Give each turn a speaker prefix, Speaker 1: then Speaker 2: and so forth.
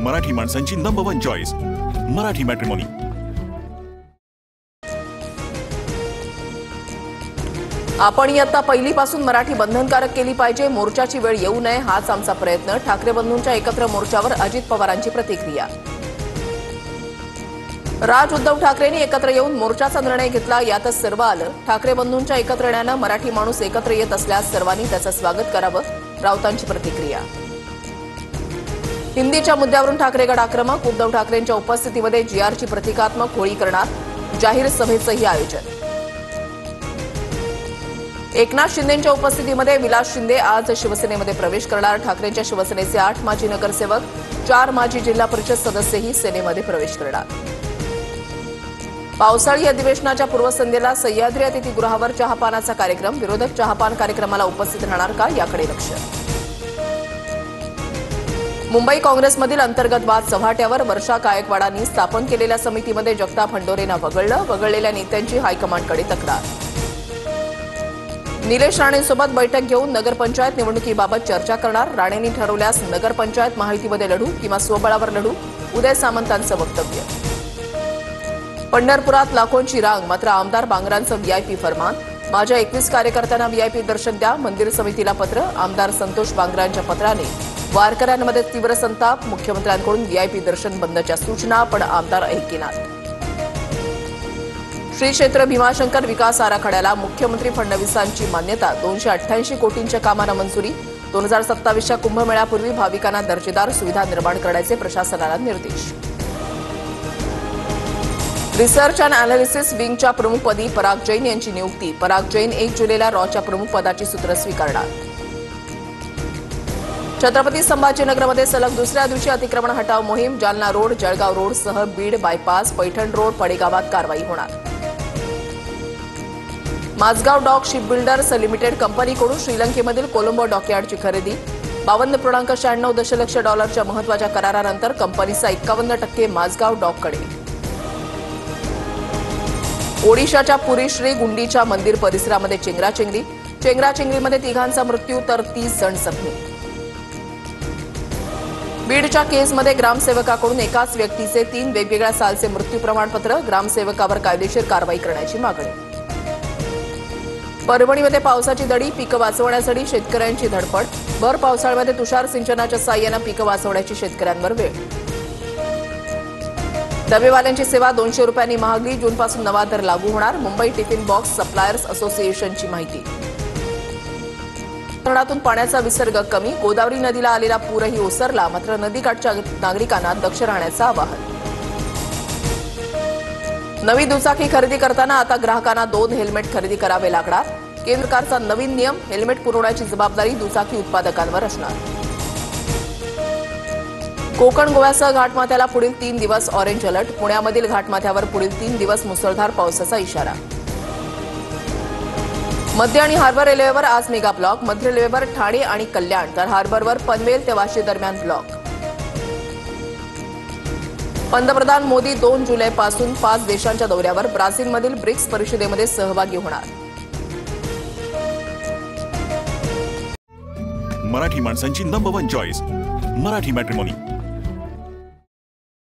Speaker 1: मराठी माणसांची number 1 choice Marathi matrimony.
Speaker 2: आपण इयत्ता पहिलीपासून मराठी बंधनकारक केली पाहिजे, मोर्चाची वेळ येऊ नये हाच आमचा प्रयत्न। ठाकरे बंधूंच्या एकत्र मोर्चावर अजित पवारांची प्रतिक्रिया। राज उद्धव ठाकरेंनी एकत्र येऊन मोर्चाचा निर्णय घेतला, यातच सर्व आलं। ठाकरे बंधूंच्या एकत्र येण्यानं मराठी माणूस एकत्र येत असल्यास सर्वांनी त्याचं स्वागत करावं, राऊतांची प्रतिक्रिया। हिंदीच्या मुद्द्यावरून ठाकरे गट आक्रमक, उद्धव ठाकरेंच्या उपस्थितीमध्ये जीआरची प्रतिकात्मक होळी करणार, जाहीर सभेचंही आयोजन। एकनाथ शिंदेंच्या उपस्थितीमध्ये विलास शिंदे आज शिवसेनेमध्ये प्रवेश करणार। ठाकरेंच्या शिवसेनेचे 8 माजी नगरसेवक, 4 माजी जिल्हा परिषद सदस्यही सेनेमध्ये प्रवेश करणार। पावसाळी अधिवेशनाच्या पूर्वसंध्येला सह्याद्री अतिथीगृहावर चहापानाचा कार्यक्रम, विरोधक चहापान कार्यक्रमाला उपस्थित राहणार का याकडे लक्ष। मुंबई काँग्रेसमधील अंतर्गत वाद चव्हाट्यावर, वर्षा गायकवाडांनी स्थापन केलेल्या समितीमध्ये जगताप हंडोरेंना वगळलं, वगळलेल्या नेत्यांची हायकमांडकडे तक्रार। निलेश राणेंसोबत बैठक घेऊन नगरपंचायत निवडणुकीबाबत चर्चा करणार, राणेंनी ठरवल्यास नगरपंचायत महायुतीमध्ये लढू किंवा स्वबळावर लढू, उदय सामंतांचं वक्तव्य। पंढरपुरात लाखोंची रांग, मात्र आमदार बांगरांचं व्हीआयपी फरमान, माझ्या 21 कार्यकर्त्यांना व्हीआयपी दर्शन द्या, मंदिर समितीला पत्र। आमदार संतोष बांगरांच्या पत्राने वारकऱ्यांमध्ये तीव्र संताप, मुख्यमंत्र्यांकडून व्हीआयपी दर्शन बंदच्या सूचना, पण आमदार ऐकेनात। श्री क्षेत्र भीमाशंकर विकास आराखड्याला मुख्यमंत्री फडणवीसांची मान्यता, 288 कोटींच्या कामांना मंजुरी। 2027च्या कुंभमेळ्यापूर्वी भाविकांना दर्जेदार सुविधा निर्माण करण्याचे प्रशासनाला निर्देश। रिसर्च अँड अॅनालिसिस विंगच्या प्रमुखपदी पराग जैन यांची नियुक्ती, पराग जैन 1 जुलैला रॉच्या प्रमुखपदाची सूत्र स्वीकारणार। छत्रपती संभाजीनगरमध्ये सलग दुसऱ्या दिवशी अतिक्रमण हटाव मोहीम, जालना रोड, जळगाव रोडसह बीड बायपास, पैठण रोड, पडेगावात कारवाई होणार। माझगाव डॉक शिपबिल्डर्स लिमिटेड कंपनीकडून श्रीलंकेमधील कोलंबो डॉकयार्डची खरेदी, 52.96 दशलक्ष डॉलरच्या महत्वाच्या करारानंतर कंपनीचा 51% माझगाव डॉककडे। ओडिशाच्या पुरी श्री गुंडीच्या मंदिर परिसरामध्ये चेंगराचेंगरीमध्ये 3घांचा मृत्यू तर 30 जण जखमी। बीडच्या केसमध्ये ग्रामसेवकाकडून एकाच व्यक्तीचे 3 वेगवेगळ्या सालचे मृत्यू प्रमाणपत्र, ग्रामसेवकावर कायदेशीर कारवाई करण्याची मागणी। परभणीमध्ये पावसाची दडी, पिकं वाचवण्यासाठी शेतकऱ्यांची धडपड, भर पावसाळ्यामध्ये तुषार सिंचनाच्या साह्यानं पिकं वाचवण्याची शेतकऱ्यांवर वेळ। डबेवाल्यांची सेवा 200 रुपयांनी महागली, जूनपासून नवा दर लागू होणार, मुंबई टिफिन बॉक्स सप्लायर्स असोसिएशनची माहिती। धरणातून पाण्याचा विसर्ग कमी, गोदावरी नदीला आलेला पूरही ओसरला, मात्र नदीकाठच्या नागरिकांना दक्ष राहण्याचं आवाहन। नवी दुचाकी खरेदी करताना आता ग्राहकांना 2 हेल्मेट खरेदी करावे लागणार, केंद्र सरकारचा नवीन नियम, हेल्मेट पुरवण्याची जबाबदारी दुचाकी उत्पादकांवर असणार। कोकण गोव्यासह घाटमाथ्याला पुढील 3 दिवस ऑरेंज अलर्ट, पुण्यामधील घाटमाथ्यावर पुढील 3 दिवस मुसळधार पावसाचा इशारा। मध्य आणि हार्बर रेल्वेवर आज मेगा ब्लॉक, मध्य रेल्वेवर ठाणे आणि कल्याण, तर हार्बरवर पनवेल ते वाशी दरम्यान ब्लॉक। पंतप्रधान मोदी 2 जुलैपासून 5 देशांच्या दौऱ्यावर, ब्राझीलमधील ब्रिक्स परिषदेमध्ये सहभागी होणार।
Speaker 1: मराठी माणसांची नंबर 1 चॉईस मराठी मॅट्रिमोनी।